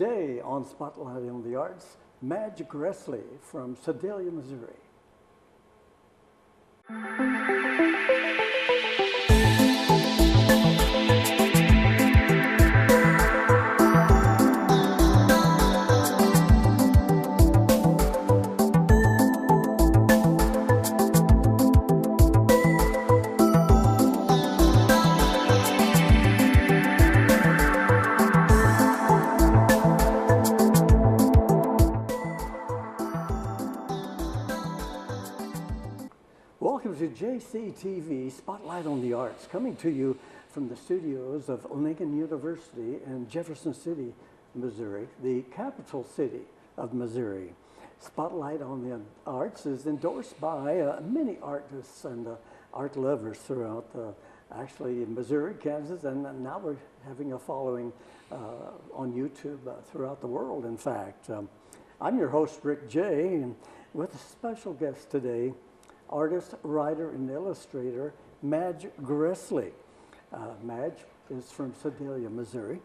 Today on Spotlight on the Arts, Madge Gressley from Sedalia, Missouri. Welcome to JCTV Spotlight on the Arts, coming to you from the studios of Lincoln University in Jefferson City, Missouri, the capital city of Missouri. Spotlight on the Arts is endorsed by many artists and art lovers throughout actually Missouri, Kansas, and now we're having a following on YouTube throughout the world, in fact. I'm your host, Rick Jey, and with a special guest today, artist, writer, and illustrator, Madge Gressley. Madge is from Sedalia, Missouri,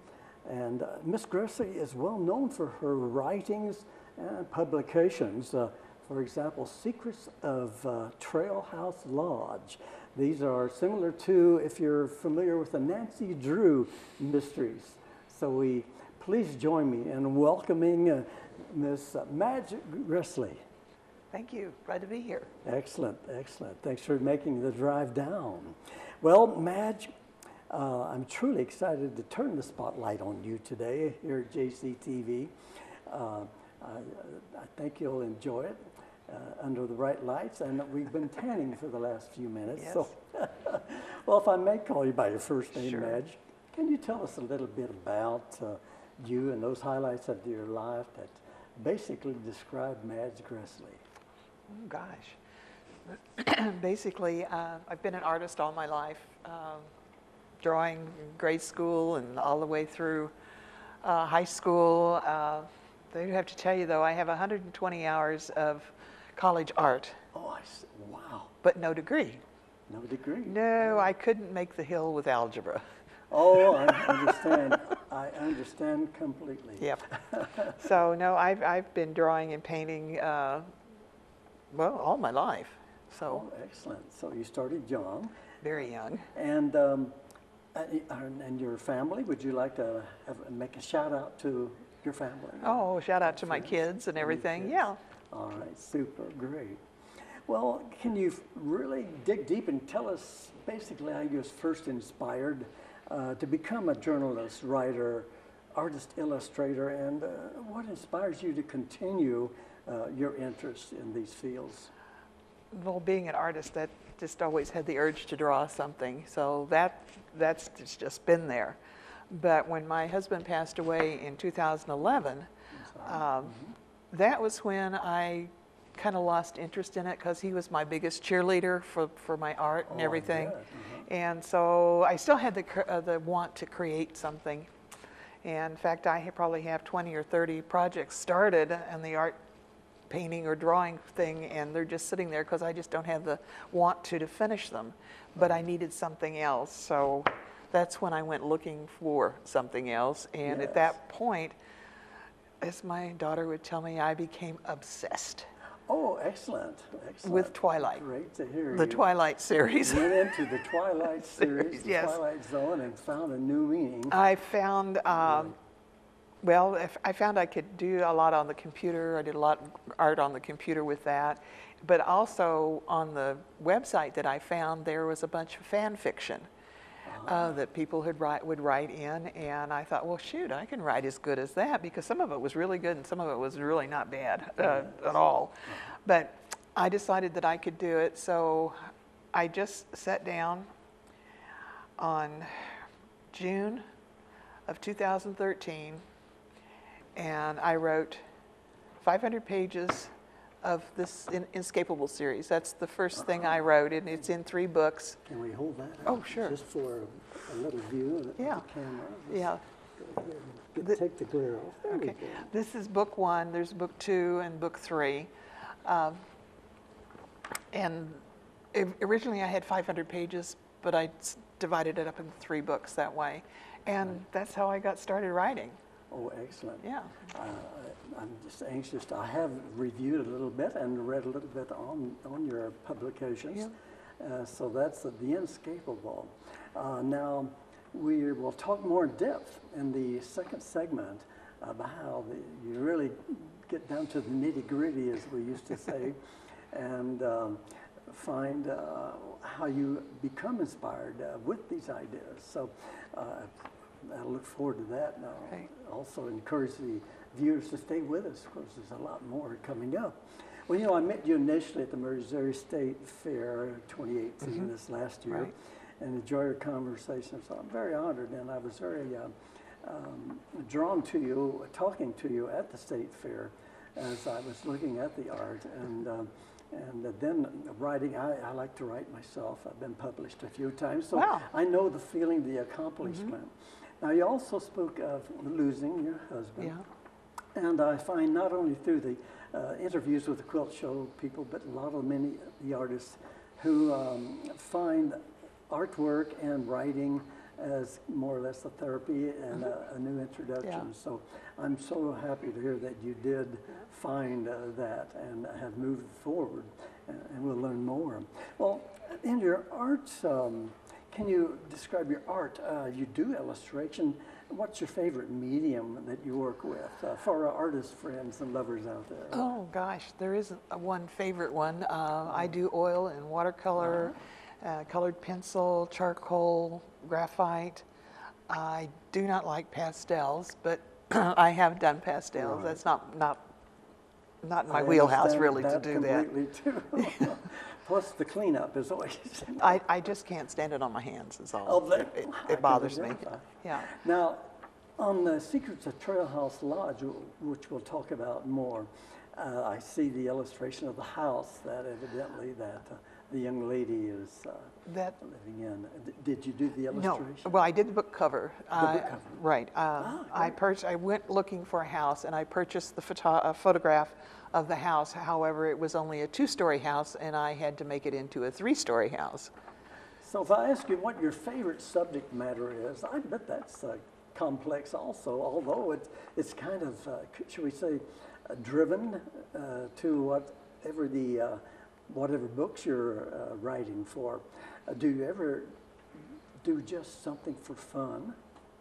and Miss Gressley is well known for her writings and publications. For example, Secrets of Trail House Lodge. These are similar to, if you're familiar with the Nancy Drew mysteries. So please join me in welcoming Miss Madge Gressley. Thank you. Glad to be here. Excellent, excellent. Thanks for making the drive down. Well, Madge, I'm truly excited to turn the spotlight on you today here at JCTV. I think you'll enjoy it under the right lights, and we've been tanning for the last few minutes. Yes. So, well, if I may call you by your first name, Sure. Madge, can you tell us a little bit about you and those highlights of your life that basically describe Madge Gressley? Oh, gosh. Basically, I've been an artist all my life, drawing in grade school and all the way through high school. I have to tell you, though, I have 120 hours of college art. Oh, wow. But no degree. No degree? No, I couldn't make the hill with algebra. Oh, I understand. I understand completely. Yep. So, no, I've been drawing and painting well, all my life. So oh, excellent. So you started young. Very young. And your family, would you like to make a shout out to your family? Oh, shout out to my kids and everything. Kids. Yeah. All right, super, great. Well, can you really dig deep and tell us basically how you was first inspired to become a journalist, writer, artist, illustrator, and what inspires you to continue your interest in these fields? Well, being an artist, that just always had the urge to draw something, so that's just been there. But when my husband passed away in 2011, that was when I kind of lost interest in it because he was my biggest cheerleader for my art and everything. And so I still had the want to create something. And in fact, I probably have 20 or 30 projects started in the art painting or drawing thing, and they're just sitting there because I just don't have the want to finish them. But I needed something else, so that's when I went looking for something else. And Yes. At that point, as my daughter would tell me, I became obsessed. Oh, excellent, excellent. With Twilight. Great to hear. The Twilight series. You went into the Twilight series, the Yes. Twilight Zone, and found a new meaning. I found, well, I found I could do a lot on the computer. I did a lot of art on the computer with that. But also on the website that I found, there was a bunch of fan fiction that people would write in. And I thought, well, shoot, I can write as good as that, because some of it was really good and some of it was really not bad at all. But I decided that I could do it. So I just sat down on June of 2013, and I wrote 500 pages of this Inescapable series. That's the first thing I wrote, and it's in 3 books. Can we hold that? Oh, sure. Just for a little view of the Yeah. camera. Yeah. Take the glare off. There we Okay. go. This is book 1. There's book 2 and book 3. And originally I had 500 pages, but I divided it up into 3 books that way. And that's how I got started writing. Oh, excellent. Yeah. I'm just anxious. I have reviewed a little bit and read a little bit on your publications. Yeah. So that's The Inescapable. Now, we will talk more in depth in the second segment about how you really get down to the nitty-gritty, as we used to say, and find how you become inspired with these ideas. So I look forward to that. Now, Right. also encourage the viewers to stay with us. Of course, there's a lot more coming up. Well, you know, I met you initially at the Missouri State Fair 2018, this last year, Right. and enjoyed our conversation. So I'm very honored, and I was very drawn to you, talking to you at the State Fair as I was looking at the art. And then writing, I like to write myself. I've been published a few times, so Wow. I know the feeling, the accomplishment. Now, you also spoke of losing your husband. Yeah. And I find not only through the interviews with the Quilt Show people, but many of the artists who find artwork and writing as more or less a therapy and a new introduction. Yeah. So I'm so happy to hear that you did find that and have moved forward, and we'll learn more. Well, in your art, can you describe your art? You do illustration. What's your favorite medium that you work with for our artist friends and lovers out there? Oh gosh, there isn't a one favorite one. I do oil and watercolor, colored pencil, charcoal, graphite. I do not like pastels, but I have done pastels. Right. That's not in my I wheelhouse understand really to do that. completely too. Plus the cleanup is always. I just can't stand it on my hands. Is all. Oh, I It can bothers me. identify. Yeah. Now, on the Secrets of Trail House Lodge, which we'll talk about more, I see the illustration of the house that evidently the young lady is That living in. Did you do the no. illustration? Well, I did the book cover. book cover. Right. I went looking for a house, and I purchased the photograph of the house. However, it was only a 2-story house, and I had to make it into a 3-story house. So if I ask you what your favorite subject matter is, I bet that's complex also, although it's kind of, should we say, driven to whatever books you're writing for. Do you ever do just something for fun?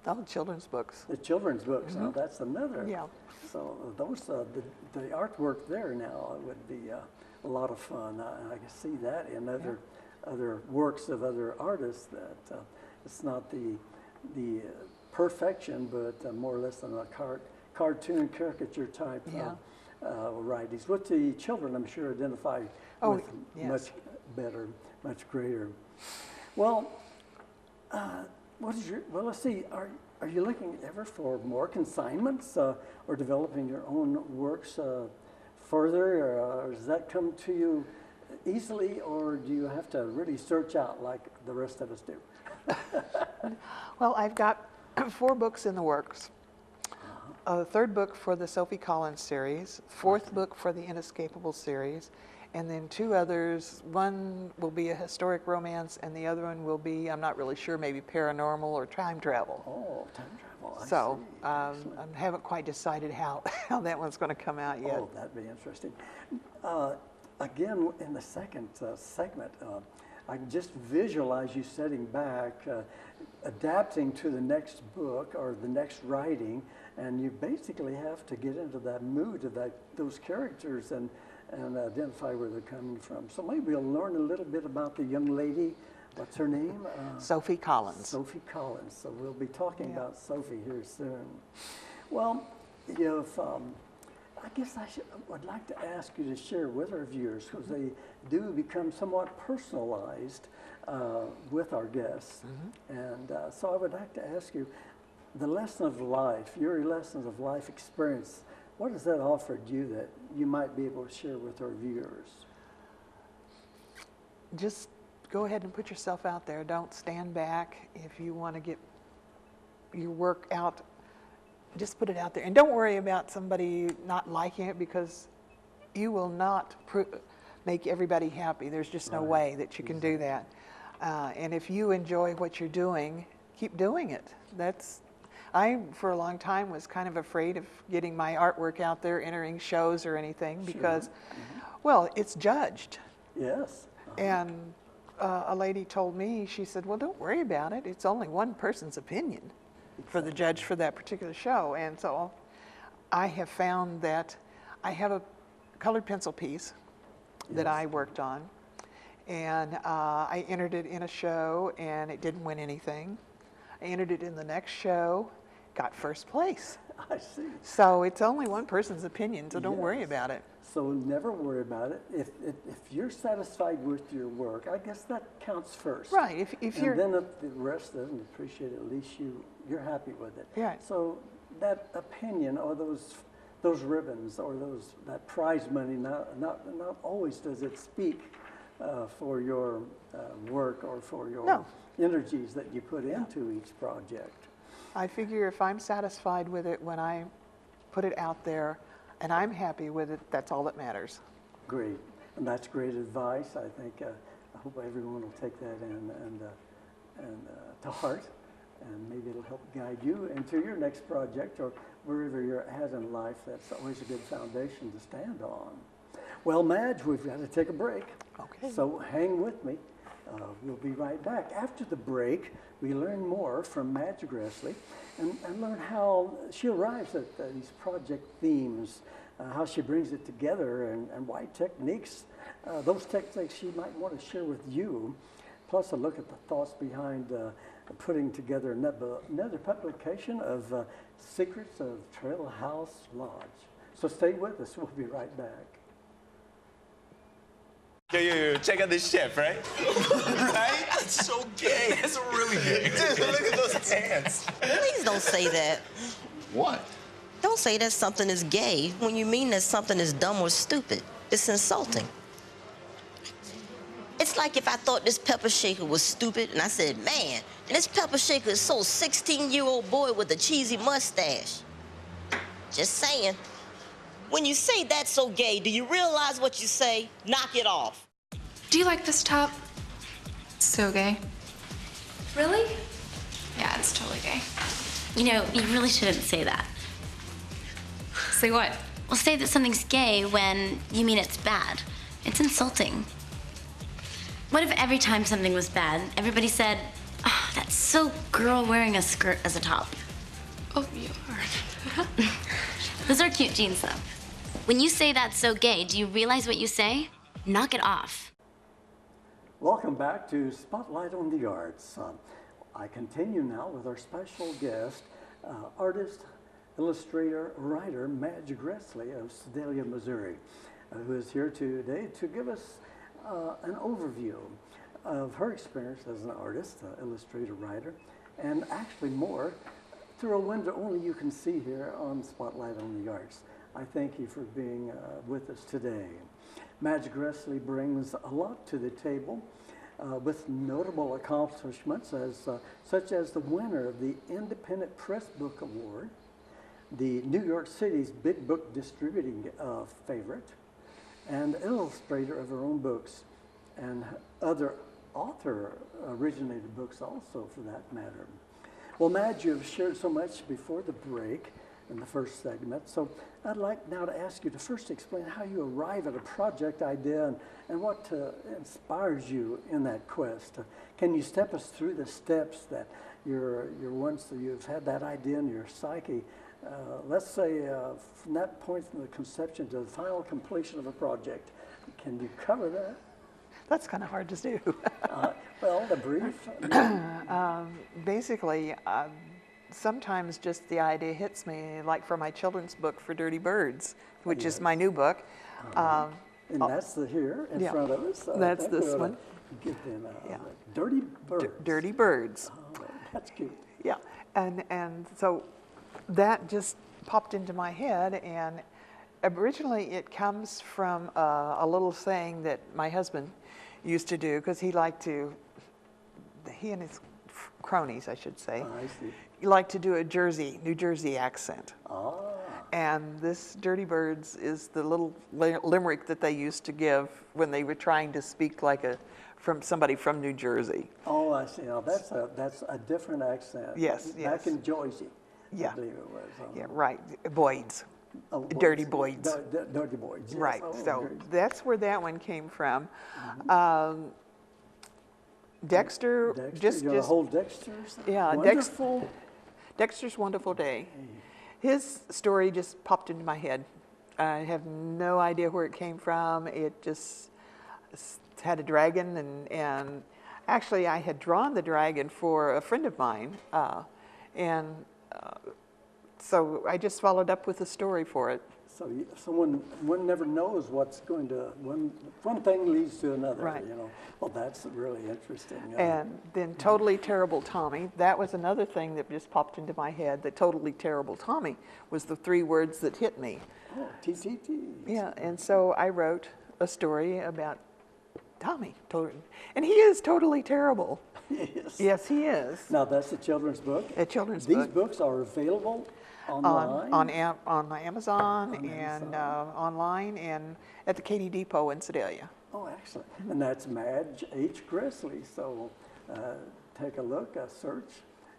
Oh, children's books. The children's books, now that's another. Yeah. So those, the artwork there now would be a lot of fun. I can see that in other works of other artists, that it's not the perfection, but more or less than a cartoon caricature type writings. With the children, I'm sure identify with much better, much greater. Well, let's see. Are you looking ever for more consignments or developing your own works further? Or does that come to you easily, or do you have to really search out like the rest of us do? Well, I've got 4 books in the works. A 3rd book for the Sophie Collins series, 4th book for the Inescapable series, and then 2 others. One will be a historic romance, and the other one will be, I'm not really sure, maybe paranormal or time travel. Oh, time travel. I So see. I haven't quite decided how that one's going to come out yet. Oh, that'd be interesting. Again, in the second segment, I can just visualize you sitting back, adapting to the next book or the next writing, and you basically have to get into that mood of those characters and identify where they're coming from. So maybe we'll learn a little bit about the young lady. What's her name? Sophie Collins. Sophie Collins. So we'll be talking about Sophie here soon. Well, I guess I would like to ask you to share with our viewers, because they do become somewhat personalized with our guests. And so I would like to ask you, the lesson of life, your lessons of life experience, what has that offered you that you might be able to share with our viewers? Just go ahead and put yourself out there. Don't stand back. If you want to get your work out, just put it out there. And don't worry about somebody not liking it, because you will not make everybody happy. There's just no way that you can do that. And if you enjoy what you're doing, keep doing it. I, for a long time, was kind of afraid of getting my artwork out there, entering shows or anything, because, well, it's judged. Yes. And a lady told me, she said, well, don't worry about it. It's only one person's opinion for the judge for that particular show. And so I have found that I have a colored pencil piece that I worked on, and I entered it in a show, and it didn't win anything. I entered it in the next show, got first place. I see. So it's only one person's opinion, so don't worry about it. So never worry about it. If you're satisfied with your work, I guess that counts first. Right. If you're, and then if the rest doesn't appreciate it, at least you're happy with it. Right. So that opinion, or those ribbons, or that prize money, not always does it speak for your work or for your energies that you put into each project. I figure if I'm satisfied with it when I put it out there and I'm happy with it, that's all that matters. Great. And that's great advice. I think, I hope everyone will take that and to heart, and maybe it'll help guide you into your next project or wherever you're at in life. That's always a good foundation to stand on. Well, Madge, we've got to take a break. Okay. So hang with me. We'll be right back. After the break, we learn more from Madge Gressley and learn how she arrives at these project themes, how she brings it together, and why techniques, those techniques she might want to share with you, plus a look at the thoughts behind putting together another publication of Secrets of Trail House Lodge. So stay with us. We'll be right back. Yo, check out this chef, right? Right? That's so gay. That's really gay. Dude, look at those pants. Please don't say that. What? Don't say that something is gay when you mean that something is dumb or stupid. It's insulting. It's like if I thought this pepper shaker was stupid and I said, man, this pepper shaker is so 16-year-old boy with a cheesy mustache. Just saying. When you say that's so gay, do you realize what you say? Knock it off. Do you like this top? It's so gay. Really? Yeah, it's totally gay. You know, you really shouldn't say that. Say what? Well, say that something's gay when you mean it's bad. It's insulting. What if every time something was bad, everybody said, oh, that's so girl wearing a skirt as a top? Oh, you are. Those are cute jeans, though. When you say that's so gay, do you realize what you say? Knock it off. Welcome back to Spotlight on the Arts. I continue now with our special guest, artist, illustrator, writer, Madge Gressley of Sedalia, Missouri, who is here today to give us an overview of her experience as an artist, illustrator, writer, and actually more through a window only you can see here on Spotlight on the Arts. I thank you for being with us today. Madge Gressley brings a lot to the table with notable accomplishments such as the winner of the Independent Press Book Award, the New York City's Big Book Distributing favorite, and illustrator of her own books, and other author-originated books also, for that matter. Well, Madge, you've shared so much before the break in the first segment, so I'd like now to ask you to first explain how you arrive at a project idea and what inspires you in that quest. Can you step us through the steps that once you've had that idea in your psyche, let's say from that point from the conception to the final completion of a project? Can you cover that? That's kind of hard to do. Well, the brief. Basically, sometimes just the idea hits me, like for my children's book for Dirty Birds, which is my new book. And that's here in front of us. That's this one. Give them Dirty Birds. Dirty Birds. Oh, that's cute. Yeah, and so that just popped into my head, and originally it comes from a little saying that my husband used to do, because he and his cronies, I should say, I see. he liked to do a New Jersey accent. Ah. And this Dirty Birds is the little limerick that they used to give when they were trying to speak like from somebody from New Jersey. Oh, I see. Now that's a different accent. Yes, Back in Jersey. Yeah. I believe it was. Yeah, right. Boyd's. Oh, Dirty Boyd's. Dirty Boyd's, yes. Right. Oh, So very- that's where that one came from. Dexter, Dexter, just you got a whole Dexter's? yeah, Wonderful. Dexter's Wonderful Day. His story just popped into my head. I have no idea where it came from. It just had a dragon, and actually I had drawn the dragon for a friend of mine, and so I just followed up with a story for it. So one never knows what's going to, one thing leads to another, Right. you know. Well, that's really interesting. And then Totally Terrible Tommy, that was another thing that just popped into my head, that Totally Terrible Tommy was the 3 words that hit me. Oh, TTT. Yeah, and so I wrote a story about Tommy, and he is totally terrible. Yes. Yes, he is. Now, that's a children's book. A children's These book. books are available online? On Amazon and online and at the Katy Depot in Sedalia. Oh, excellent. And that's Madge H. Gressley. So take a look, search,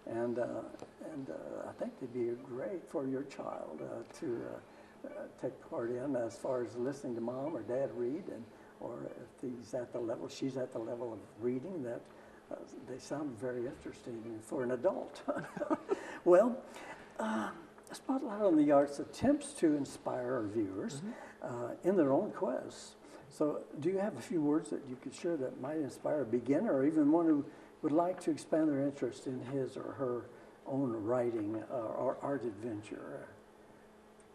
and I think they'd be great for your child to take part in as far as listening to mom or dad read, or if he's at the level, she's at the level of reading that they sound very interesting for an adult. Well, Spotlight on the Arts attempts to inspire our viewers in their own quests. So do you have a few words that you could share that might inspire a beginner or even one who would like to expand their interest in his or her own writing or art adventure?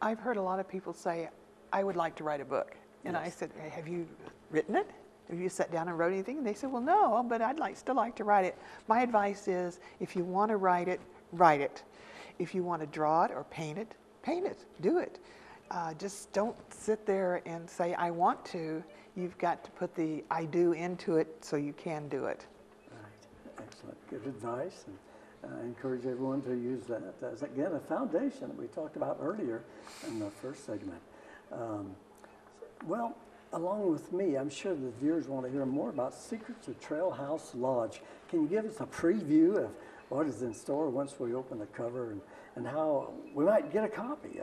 I've heard a lot of people say, I would like to write a book. And I said, have you written it? Have you sat down and wrote anything? And they said, well, no, but I'd still like to write it. My advice is, if you want to write it, write it. If you want to draw it or paint it, do it. Just don't sit there and say, I want to. You've got to put the I do into it so you can do it. Right, excellent, good advice. And I encourage everyone to use that as, again, a foundation that we talked about earlier in the first segment. Well, along with me, I'm sure the viewers want to hear more about Secrets of Trail House Lodge. Can you give us a preview of what is in store once we open the cover and how we might get a copy?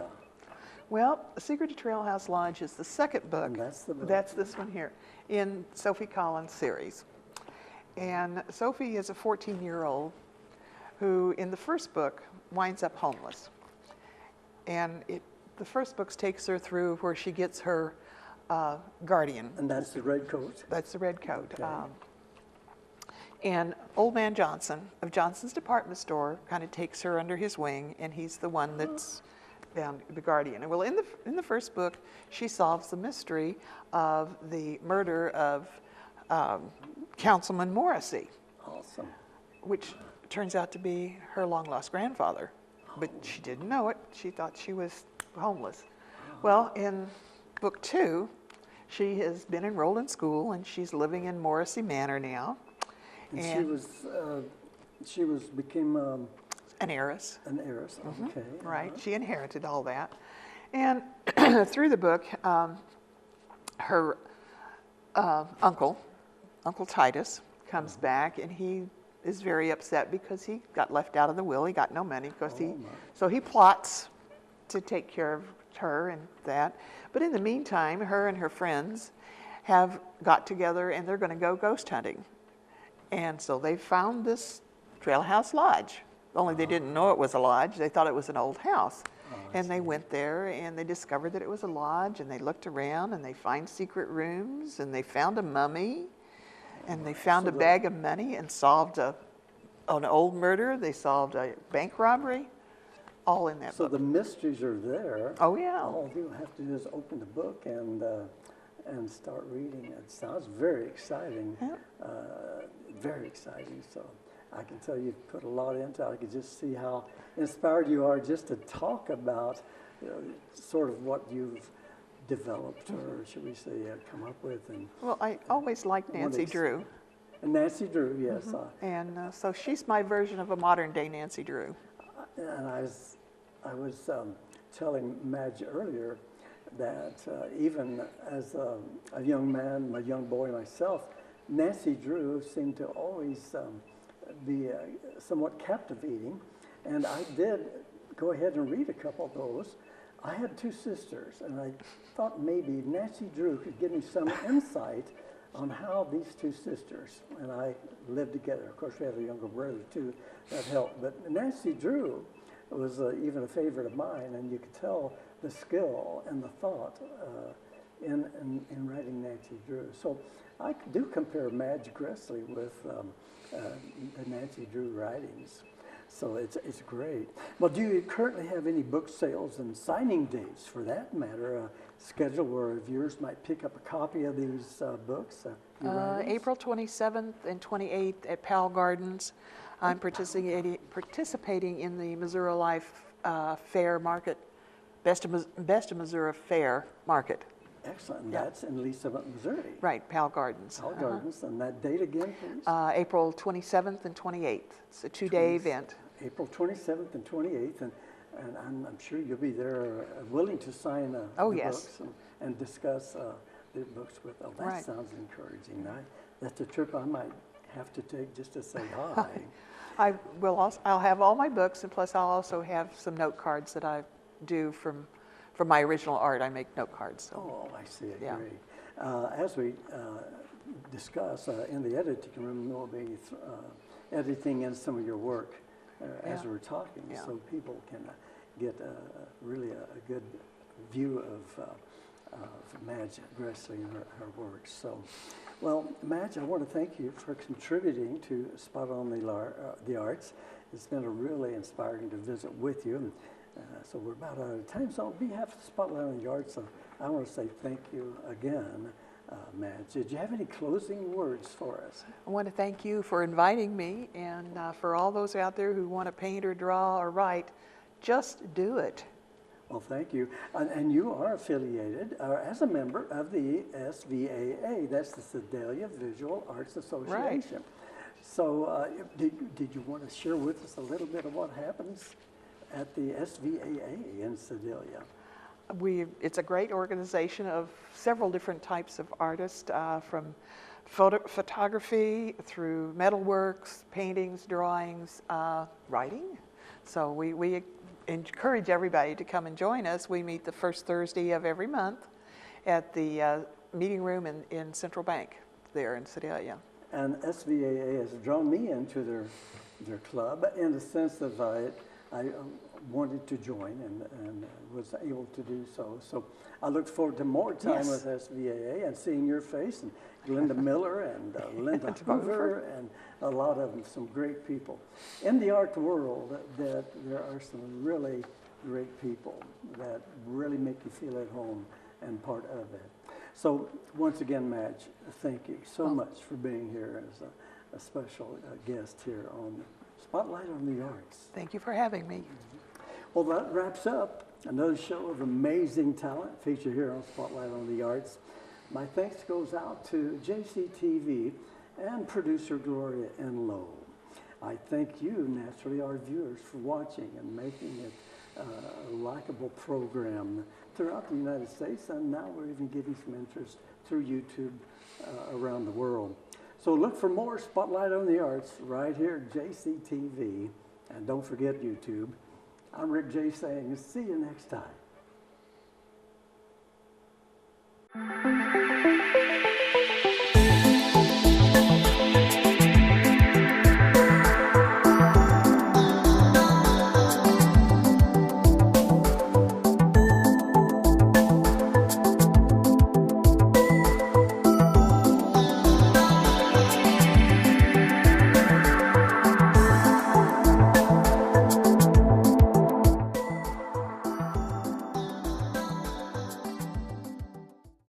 Well, Secret of Trail House Lodge is the second book. And that's the book. That's this one here, in Sophie Collins' series. And Sophie is a 14-year-old who, in the first book, winds up homeless. And the first book takes her through where she gets her guardian. And that's the red coat? That's the red coat. Okay. And Old Man Johnson of Johnson's Department Store kind of takes her under his wing, and he's the one that's found the guardian. And well, in the first book, she solves the mystery of the murder of Councilman Morrissey. Awesome. Which turns out to be her long-lost grandfather. But she didn't know it. She thought she was homeless. Well, in book 2, she has been enrolled in school, and she's living in Morrissey Manor now. And she became an heiress. An heiress, okay. Right, she inherited all that. And through the book, her Uncle Titus, comes back, and he is very upset because he got left out of the will. He got no money because so he plots to take care of her and that. But in the meantime, her and her friends have got together, and they're going to go ghost hunting. And so they found this Trail House Lodge. Only they didn't know it was a lodge. They thought it was an old house. And they went there, and they discovered that it was a lodge, and they looked around, and they find secret rooms, and they found a mummy, and they found a bag of money, and solved an old murder. They solved a bank robbery, all in that book. So the mysteries are there. Oh, yeah. All you have to do is open the book and start reading. It sounds very exciting. Yeah. Very exciting. So I can tell you've put a lot into it. I can just see how inspired you are just to talk about sort of what you've developed, or should we say come up with. And Well, I always liked Nancy Drew. And Nancy Drew, yes. And so she's my version of a modern-day Nancy Drew. And I was telling Madge earlier that even as a young man, a young boy myself, Nancy Drew seemed to always be somewhat captivating. And I did go ahead and read a couple of those. I had two sisters, and I thought maybe Nancy Drew could give me some insight on how these two sisters and I lived together. Of course, we have a younger brother too, that helped. But Nancy Drew was even a favorite of mine, and you could tell the skill and the thought in writing Nancy Drew. So I do compare Madge Gressley with the Nancy Drew writings. So it's great. Well, do you currently have any book sales and signing dates, for that matter, scheduled where viewers might pick up a copy of these books? April 27th and 28th at Powell Gardens. I'm participating in the Missouri Life Fair Market, Best of Missouri Fair Market. Excellent. And that's in Lee Summit, Missouri. Right, Powell Gardens. Powell Gardens. And that date again, please? April 27th and 28th. It's a two-day event. April 27th and 28th. And I'm sure you'll be there willing to sign the books and discuss the books with. Oh, that sounds encouraging. That's a trip I might have to take just to say hi. I'll have all my books, and plus I'll also have some note cards that I do from my original art. I make note cards. So. Oh, I see. Great. As we discuss in the editing room, we'll be editing in some of your work as we're talking, so people can get really a good view of Madge Gressley and her work. So, well, Madge, I want to thank you for contributing to Spot on the Arts. It's been really inspiring to visit with you. So we're about out of time. So on behalf of Spotlight on the Arts, I want to say thank you again, Madge. Did you have any closing words for us? I want to thank you for inviting me, and for all those out there who want to paint or draw or write, just do it. Well, thank you. And you are affiliated as a member of the SVAA. That's the Sedalia Visual Arts Association. Right. So did you want to share with us a little bit of what happens at the SVAA in Sedalia? It's a great organization of several different types of artists, from photography through metalworks, paintings, drawings, writing. So we encourage everybody to come and join us. We meet the first Thursday of every month at the meeting room in Central Bank there in Sedalia. And SVAA has drawn me into their club in the sense that I wanted to join and was able to do so. So I look forward to more time with SVAA and seeing your face, and Glenda Miller and Linda Hoover and a lot of some great people. In the art world, that there are some really great people that really make you feel at home and part of it. So once again, Madge, thank you so much for being here as a special guest here on Spotlight on the Arts. Thank you for having me. Well, that wraps up another show of amazing talent featured here on Spotlight on the Arts. My thanks goes out to JCTV and producer Gloria Enlow. I thank you, naturally, our viewers, for watching and making it a likable program throughout the United States, and now we're even getting some interest through YouTube around the world. So look for more Spotlight on the Arts right here at JCTV, and don't forget YouTube. I'm Rick Jey saying see you next time.